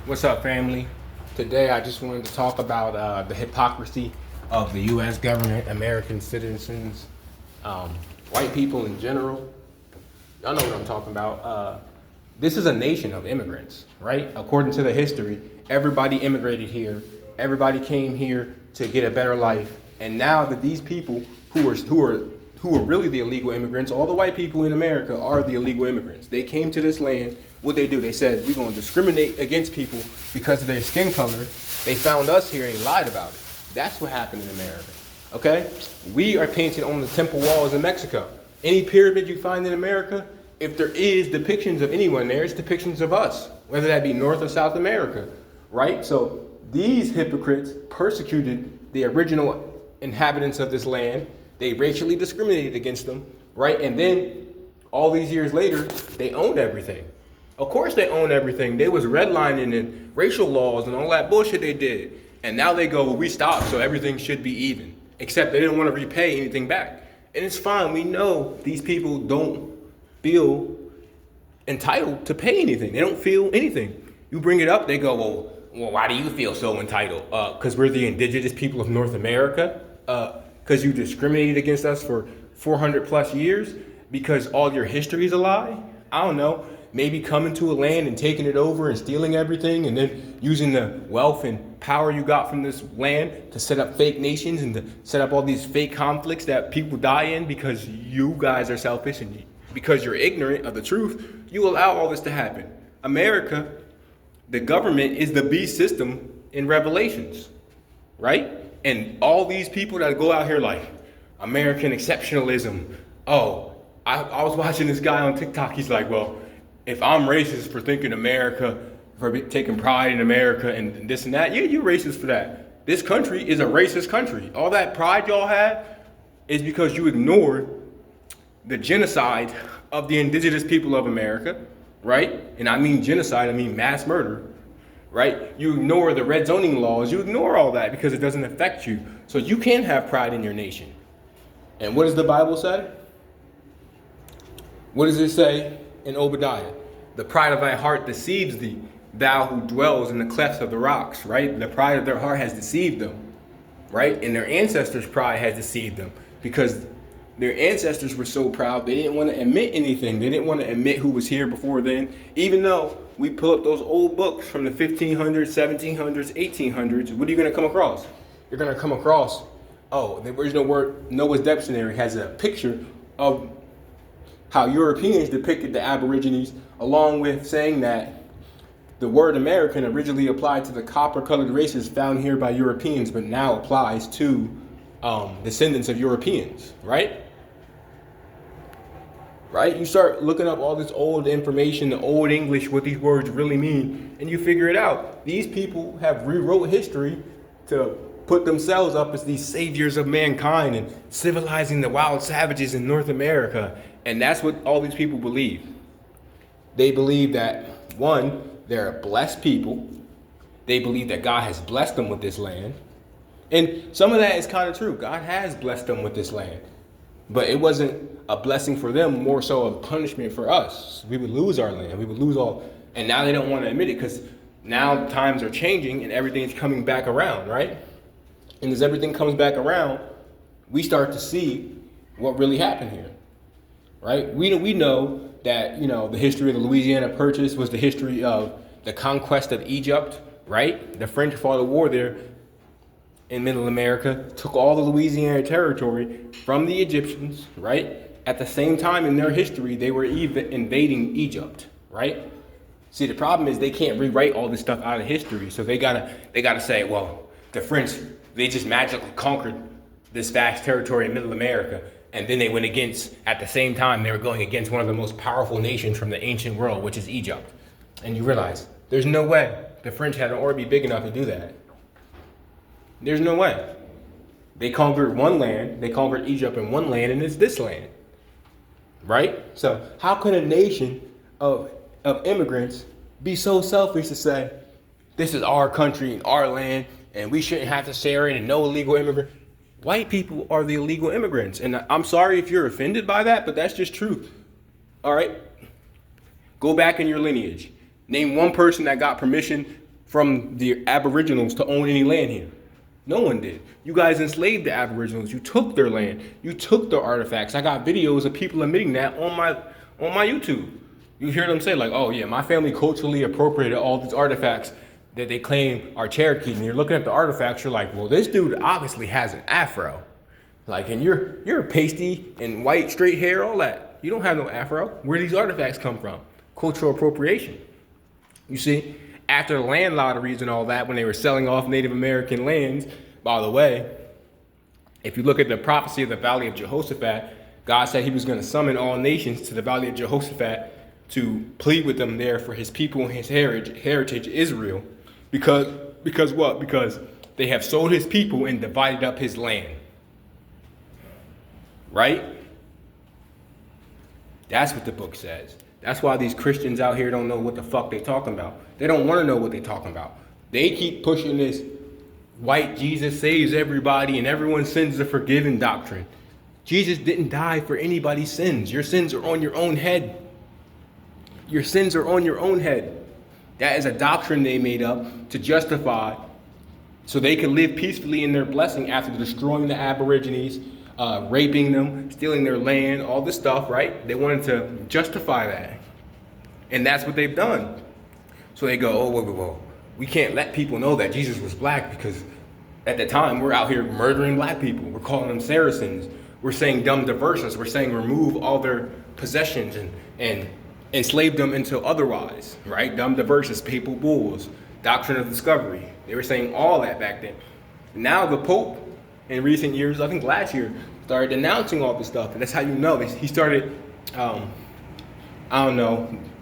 What's up, family? Today I just wanted to talk about the hypocrisy of the U.S. government, American citizens, white people in general. Y'all know what I'm talking about. This is a nation of immigrants, right? According to the history, everybody immigrated here. Everybody came here to get a better life. And now that these people who are really the illegal immigrants, all the white people in America are the illegal immigrants. They came to this land. What they do, they said, we're going to discriminate against people because of their skin color. They found us here and lied about it. That's what happened in America, okay? We are painted on the temple walls in Mexico. Any pyramid you find in America, if there is depictions of anyone there, it's depictions of us, whether that be North or South America, right? So these hypocrites persecuted the original inhabitants of this land. They racially discriminated against them, right? And then all these years later, they owned everything. Of course they own everything. They was redlining and racial laws and all that bullshit they did. And now they go, well, we stopped, so everything should be even. Except they didn't want to repay anything back. And it's fine. We know these people don't feel entitled to pay anything. They don't feel anything. You bring it up, they go, well, why do you feel so entitled? Because we're the indigenous people of North America? Because you discriminated against us for 400 plus years? Because all your history is a lie? I don't know. Maybe coming to a land and taking it over and stealing everything and then using the wealth and power you got from this land to set up fake nations and to set up all these fake conflicts that people die in because you guys are selfish and because you're ignorant of the truth, you allow all this to happen. America, the government is the beast system in Revelations, right? And all these people that go out here like American exceptionalism. Oh, I was watching this guy on TikTok. He's like, well, if I'm racist for thinking America, for taking pride in America and this and that, yeah, you're racist for that. This country is a racist country. All that pride y'all had is because you ignored the genocide of the indigenous people of America, right? And I mean genocide, I mean mass murder, right? You ignore the red zoning laws, you ignore all that because it doesn't affect you. So you can have pride in your nation. And what does the Bible say? What does it say in Obadiah? The pride of thy heart deceives thee, thou who dwells in the clefts of the rocks, right? The pride of their heart has deceived them, right? And their ancestors' pride has deceived them because their ancestors were so proud, they didn't want to admit anything. They didn't want to admit who was here before then, even though we pull up those old books from the 1500s, 1700s, 1800s. What are you going to come across? You're going to come across, the original word, Noah's Dictionary has a picture of how Europeans depicted the Aborigines, along with saying that the word American originally applied to the copper-colored races found here by Europeans, but now applies to descendants of Europeans, right? Right? You start looking up all this old information, the old English, what these words really mean, and you figure it out. These people have rewrote history to put themselves up as these saviors of mankind and civilizing the wild savages in North America. And that's what all these people believe. They believe that, one, they're a blessed people. They believe that God has blessed them with this land. And some of that is kind of true. God has blessed them with this land. But it wasn't a blessing for them, more so a punishment for us. We would lose our land. We would lose all. And now they don't want to admit it because now times are changing and everything's coming back around, right? And as everything comes back around, we start to see what really happened here. Right? We know that, the history of the Louisiana Purchase was the history of the conquest of Egypt, right? The French fought a war there in Middle America, took all the Louisiana territory from the Egyptians, right? At the same time in their history, they were even invading Egypt, right? See, the problem is they can't rewrite all this stuff out of history. So they gotta say, well, the French, they just magically conquered this vast territory in Middle America. And then they went against, at the same time, they were going against one of the most powerful nations from the ancient world, which is Egypt. And you realize, there's no way the French had an army big enough to do that. There's no way. They conquered one land, they conquered Egypt in one land, and it's this land. Right? So how can a nation of immigrants be so selfish to say, this is our country and our land, and we shouldn't have to share it, and no illegal immigrant? White people are the illegal immigrants. And I'm sorry if you're offended by that, but that's just truth. All right? Go back in your lineage. Name one person that got permission from the Aboriginals to own any land here. No one did. You guys enslaved the Aboriginals. You took their land. You took their artifacts. I got videos of people admitting that on my YouTube. You hear them say like, oh yeah, my family culturally appropriated all these artifacts that they claim are Cherokee. And you're looking at the artifacts, you're like, well, this dude obviously has an afro. Like, and you're pasty and white, straight hair, all that. You don't have no afro. Where these artifacts come from? Cultural appropriation. You see, after the land lotteries and all that, when they were selling off Native American lands, by the way, if you look at the prophecy of the Valley of Jehoshaphat, God said he was going to summon all nations to the Valley of Jehoshaphat to plead with them there for his people and his heritage Israel. Because what? Because they have sold his people and divided up his land. Right? That's what the book says. That's why these Christians out here don't know what the fuck they talking about. They don't want to know what they talking about. They keep pushing this white Jesus saves everybody and everyone's sins are forgiven doctrine. Jesus didn't die for anybody's sins. Your sins are on your own head. Your sins are on your own head. That is a doctrine they made up to justify so they could live peacefully in their blessing after destroying the Aborigines, raping them, stealing their land, all this stuff, right? They wanted to justify that. And that's what they've done. So they go, oh, whoa. We can't let people know that Jesus was black because at the time we're out here murdering black people. We're calling them Saracens. We're saying dumb diversions. We're saying remove all their possessions and enslave them until otherwise, right? Dumb diversions, papal bulls, doctrine of discovery. They were saying all that back then. Now the Pope, in recent years, I think last year, started denouncing all this stuff. And that's how you know. He started,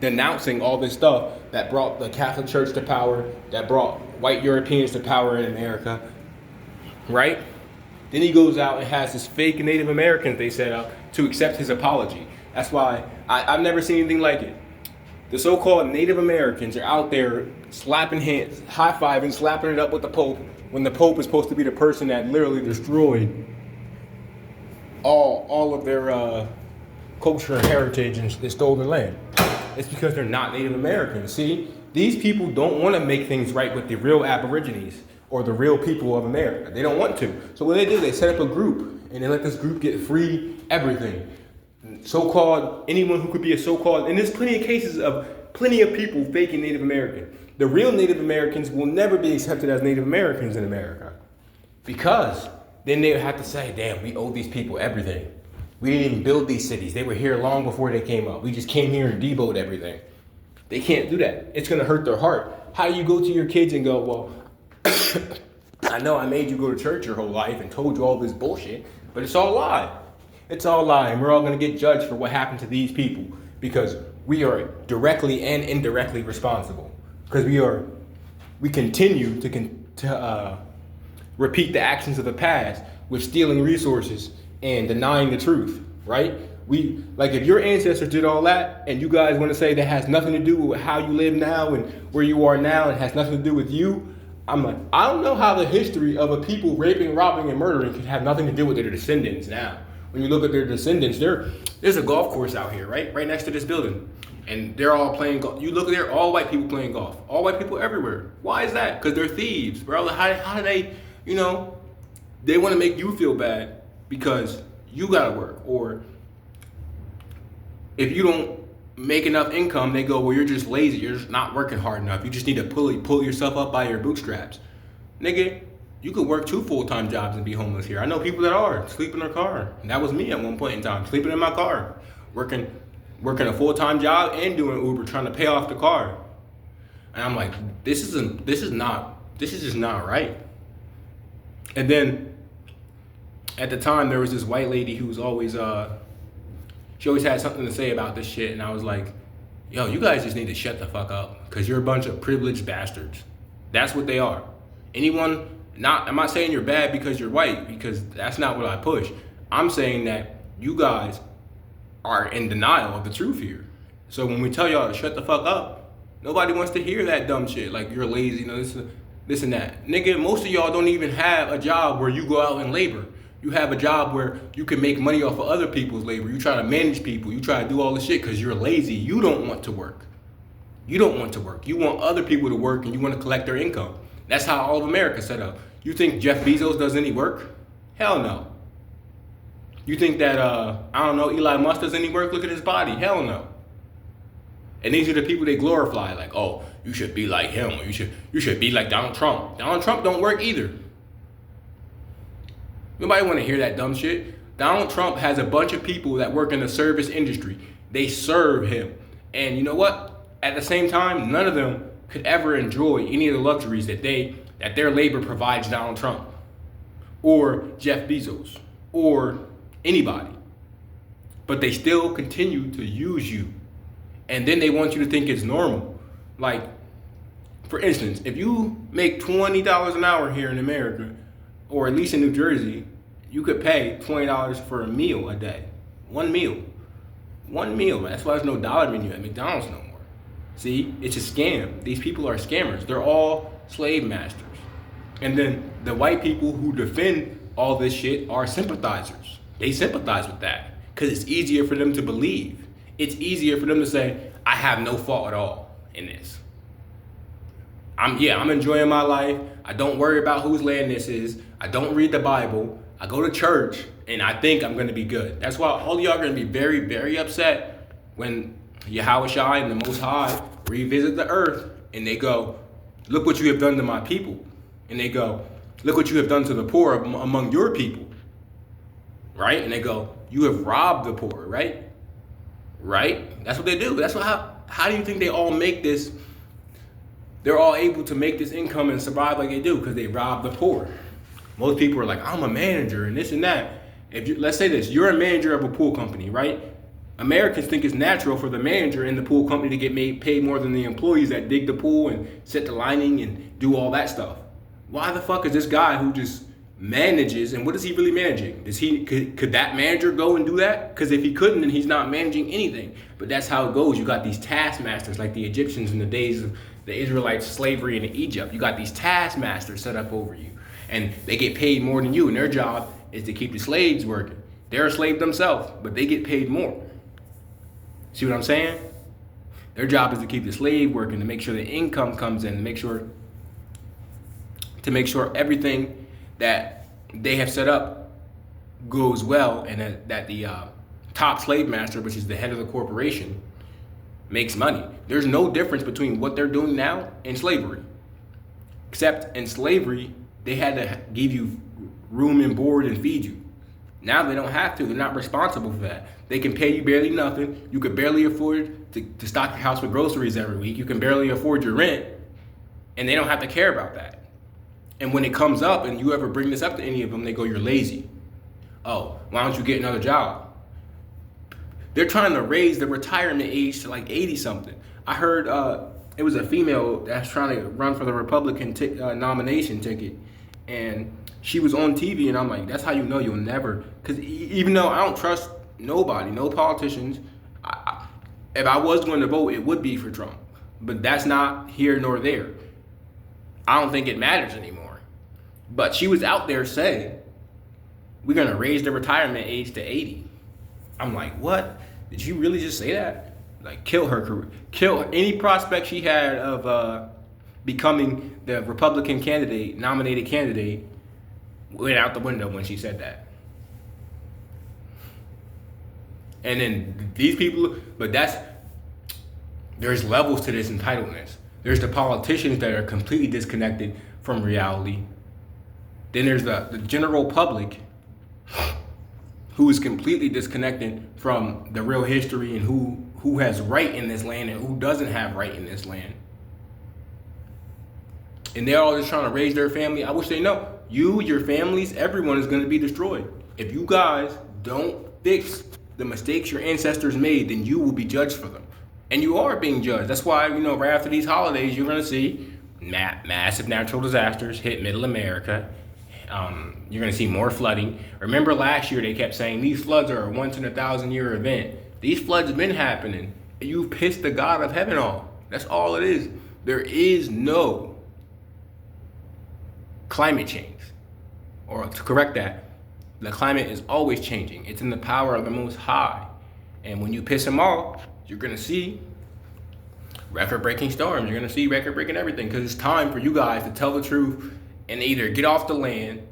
denouncing all this stuff that brought the Catholic Church to power, that brought white Europeans to power in America, right? Then he goes out and has this fake Native Americans they set up to accept his apology. That's why I've never seen anything like it. The so-called Native Americans are out there slapping hands, high-fiving, slapping it up with the Pope, when the Pope is supposed to be the person that literally destroyed all of their culture and heritage and they stole their land. It's because they're not Native Americans. See, these people don't want to make things right with the real Aborigines or the real people of America. They don't want to. So what they do, they set up a group and they let this group get free everything. So-called, anyone who could be a so-called, and there's plenty of cases of plenty of people faking Native American. The real Native Americans will never be accepted as Native Americans in America. Because then they would have to say, damn, we owe these people everything. We didn't even build these cities. They were here long before they came up. We just came here and deboed everything. They can't do that. It's going to hurt their heart. How do you go to your kids and go, well, I know I made you go to church your whole life and told you all this bullshit, but it's all a lie. It's all a lie, and we're all going to get judged for what happened to these people because we are directly and indirectly responsible. Because we continue to repeat the actions of the past with stealing resources and denying the truth, right? If your ancestors did all that and you guys want to say that has nothing to do with how you live now and where you are now and has nothing to do with you, I'm like, I don't know how the history of a people raping, robbing, and murdering could have nothing to do with their descendants now. When you look at their descendants, there's a golf course out here, right next to this building. And they're all playing golf. You look there, all white people playing golf. All white people everywhere. Why is that? Because they're thieves, bro. How do they, they want to make you feel bad because you got to work. Or if you don't make enough income, they go, well, you're just lazy. You're just not working hard enough. You just need to pull yourself up by your bootstraps. Nigga, you could work 2 full-time jobs and be homeless here. I know people that are, sleep in their car. And that was me at one point in time, sleeping in my car, working a full-time job and doing Uber, trying to pay off the car. And I'm like, this is just not right. And then at the time there was this white lady who was always, she always had something to say about this shit. And I was like, yo, you guys just need to shut the fuck up because you're a bunch of privileged bastards. That's what they are. I'm not saying you're bad because you're white, because that's not what I push. I'm saying that you guys are in denial of the truth here. So when we tell y'all to shut the fuck up, nobody wants to hear that dumb shit. Like, you're lazy, this and that. Nigga, most of y'all don't even have a job where you go out and labor. You have a job where you can make money off of other people's labor. You try to manage people. You try to do all this shit because you're lazy. You don't want to work. You don't want to work. You want other people to work and you want to collect their income. That's how all of America's set up. You think Jeff Bezos does any work? Hell no. You think that, I don't know, Elon Musk does any work? Look at his body. Hell no. And these are the people they glorify, like, oh, you should be like him, or you should be like Donald Trump. Donald Trump don't work either. Nobody want to hear that dumb shit. Donald Trump has a bunch of people that work in the service industry. They serve him. And you know what? At the same time, none of them could ever enjoy any of the luxuries that their labor provides Donald Trump or Jeff Bezos or anybody. But they still continue to use you. And then they want you to think it's normal. Like, for instance, if you make $20 an hour here in America, or at least in New Jersey, you could pay $20 for a meal a day. One meal. One meal. That's why there's no dollar menu at McDonald's no more. See, it's a scam. These people are scammers. They're all slave masters. And then the white people who defend all this shit are sympathizers. They sympathize with that because it's easier for them to believe. It's easier for them to say, I have no fault at all in this. I'm enjoying my life. I don't worry about whose land this is. I don't read the Bible. I go to church and I think I'm going to be good. That's why all y'all are going to be very, very upset when Yahweh and the Most High revisit the earth and they go, look what you have done to my people. And they go, look what you have done to the poor among your people. Right? And they go, you have robbed the poor, right? Right? That's what they do. That's how do you think they all make this? They're all able to make this income and survive like they do because they rob the poor. Most people are like, I'm a manager and this and that. Let's say this, you're a manager of a pool company, right? Americans think it's natural for the manager in the pool company to get paid more than the employees that dig the pool and set the lining and do all that stuff. Why the fuck is this guy who just manages, and what is he really managing? Could that manager go and do that? Because if he couldn't, then he's not managing anything. But that's how it goes. You got these taskmasters like the Egyptians in the days of the Israelites' slavery in Egypt. You got these taskmasters set up over you, and they get paid more than you, and their job is to keep the slaves working. They're a slave themselves, but they get paid more. See what I'm saying? Their job is to keep the slave working, to make sure the income comes in, to make sure everything that they have set up goes well, and that the top slave master, which is the head of the corporation, makes money. There's no difference between what they're doing now and slavery. Except in slavery, they had to give you room and board and feed you. Now they don't have to. They're not responsible for that. They can pay you barely nothing. You could barely afford to stock your house with groceries every week. You can barely afford your rent. And they don't have to care about that. And when it comes up and you ever bring this up to any of them, they go, you're lazy. Oh, why don't you get another job? They're trying to raise the retirement age to like 80 something. I heard it was a female that's trying to run for the Republican nomination ticket. And she was on TV and I'm like, that's how you know you'll never, because even though I don't trust nobody, no politicians, if I was going to vote, it would be for Trump. But that's not here nor there. I don't think it matters anymore. But she was out there saying, we're going to raise the retirement age to 80. I'm like, what? Did you really just say that? Like, kill her career. Kill any prospect she had of becoming the Republican nominated candidate, went out the window when she said that. And then these people, there's levels to this entitlement. There's the politicians that are completely disconnected from reality. Then there's the general public who is completely disconnected from the real history and who has right in this land and who doesn't have right in this land. And they're all just trying to raise their family. I wish they know. You, your families, everyone is going to be destroyed. If you guys don't fix the mistakes your ancestors made, then you will be judged for them. And you are being judged. That's why, right after these holidays, you're going to see massive natural disasters hit middle America. You're going to see more flooding. Remember last year they kept saying these floods are a once in a 1,000-year event. These floods have been happening. You've pissed the God of heaven off. That's all it is. There is no climate change. Or to correct that, the climate is always changing. It's in the power of the Most High. And when you piss him off, you're going to see record-breaking storms. You're gonna see record-breaking everything because it's time for you guys to tell the truth and either get off the land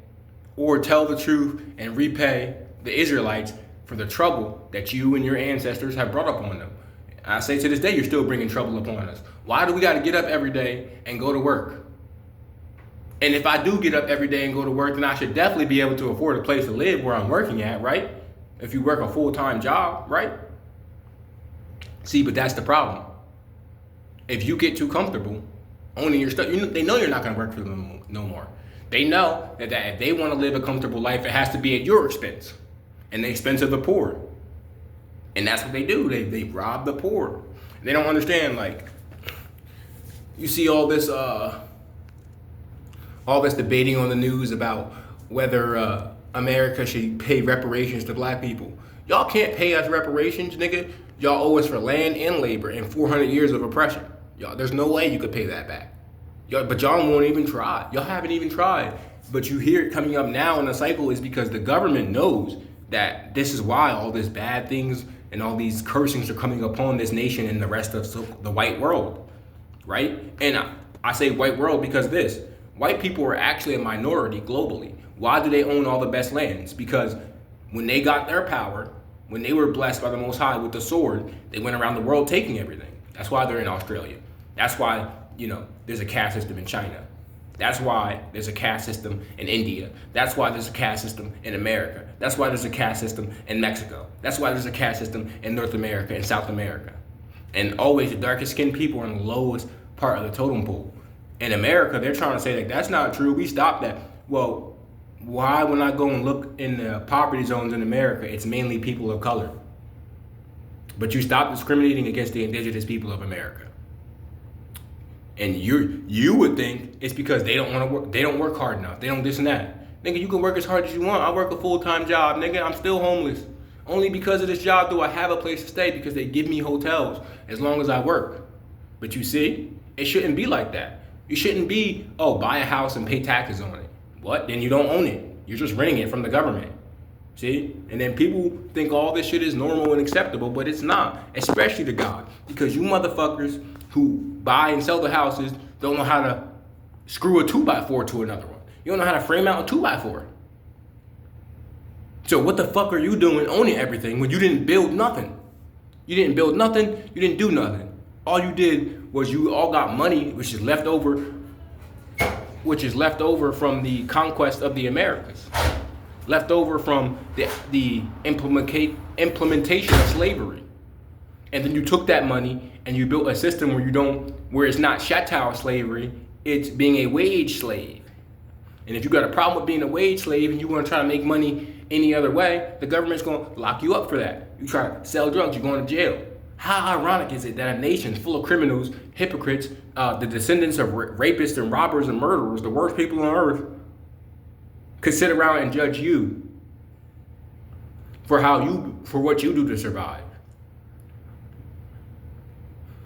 or tell the truth and repay the Israelites for the trouble that you and your ancestors have brought upon them. I say to this day, you're still bringing trouble upon us. Why do we got to get up every day and go to work? And if I do get up every day and go to work, then I should definitely be able to afford a place to live where I'm working at, right? If you work a full-time job, right? See, but that's the problem. If you get too comfortable owning your stuff, they know you're not going to work for them no more. They know that if they want to live a comfortable life, it has to be at your expense and the expense of the poor. And that's what they do. They rob the poor. They don't understand, like, you see all this debating on the news about whether America should pay reparations to black people. Y'all can't pay us reparations, nigga. Y'all owe us for land and labor and 400 years of oppression. Y'all, there's no way you could pay that back. But y'all won't even try. Y'all haven't even tried. But you hear it coming up now in the cycle is because the government knows that this is why all these bad things and all these cursings are coming upon this nation and the rest of the white world, right? And I say white world because white people are actually a minority globally. Why do they own all the best lands? Because when they got their power, when they were blessed by the Most High with the sword, they went around the world taking everything. That's why they're in Australia. That's why, there's a caste system in China. That's why there's a caste system in India. That's why there's a caste system in America. That's why there's a caste system in Mexico. That's why there's a caste system in North America and South America. And always the darkest skinned people are in the lowest part of the totem pole. In America, they're trying to say like, that's not true. We stopped that. Well, why when I go and look in the poverty zones in America, it's mainly people of color. But you stop discriminating against the indigenous people of America. And you would think it's because they don't want to work. They don't work hard enough. They don't this and that. Nigga, you can work as hard as you want. I work a full-time job. Nigga, I'm still homeless. Only because of this job do I have a place to stay because they give me hotels as long as I work. But you see, it shouldn't be like that. You shouldn't be, buy a house and pay taxes on it. What? Then you don't own it. You're just renting it from the government. See? And then people think all this shit is normal and acceptable, but it's not. Especially to God. Because you motherfuckers who buy and sell the houses don't know how to screw a 2x4 to another one. You don't know how to frame out a 2x4. So what the fuck are you doing owning everything when you didn't build nothing? You didn't build nothing, you didn't do nothing. All you did was you all got money which is left over from the conquest of the Americas. Left over from the implementation of slavery. And then you took that money and you built a system where it's not chattel slavery, it's being a wage slave. And if you got a problem with being a wage slave and you want to try to make money any other way, the government's going to lock you up for that. You try to sell drugs, you're going to jail. How ironic is it that a nation full of criminals, hypocrites, the descendants of rapists and robbers and murderers, the worst people on earth, could sit around and judge you for what you do to survive?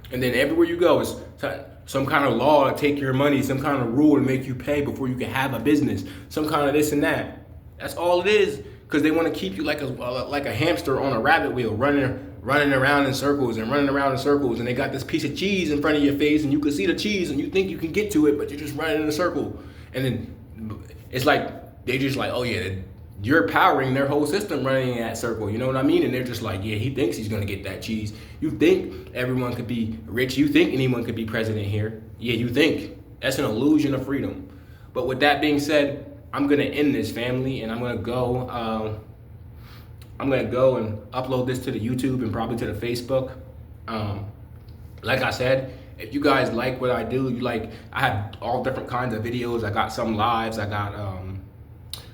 And then everywhere you go is some kind of law to take your money, some kind of rule to make you pay before you can have a business, some kind of this and that. That's all it is, because they want to keep you like a hamster on a rabbit wheel, running around in circles, and they got this piece of cheese in front of your face, and you can see the cheese, and you think you can get to it, but you're just running in a circle. And then it's like they just like, oh yeah, you're powering their whole system running in that circle, you know what I mean? And they're just like, yeah, he thinks he's gonna get that cheese. You think everyone could be rich? You think anyone could be president here? Yeah, you think. That's an illusion of freedom. But with that being said, I'm gonna end this, family, and I'm gonna go and upload this to the YouTube and probably to the Facebook. Like I said, if you guys like what I do, I have all different kinds of videos. I got some lives, I got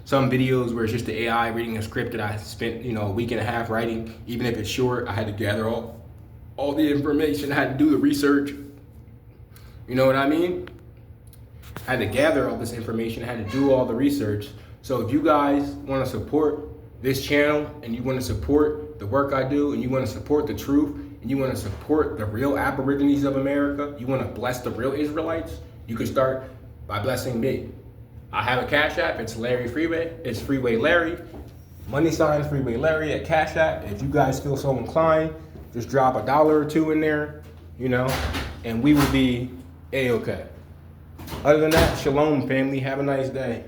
some videos where it's just the AI reading a script that I spent, a week and a half writing. Even if it's short, I had to gather all the information. I had to do the research. You know what I mean? I had to gather all this information. I had to do all the research. So if you guys want to support this channel and you want to support the work I do and you want to support the truth and you want to support the real Aborigines of America, you want to bless the real Israelites, you can start by blessing me. I have a Cash App. It's Larry Freeway. It's Freeway Larry. Money signs Freeway Larry at Cash App. If you guys feel so inclined, just drop $1 or $2 in there. and we will be A-okay. Other than that, shalom, family. Have a nice day.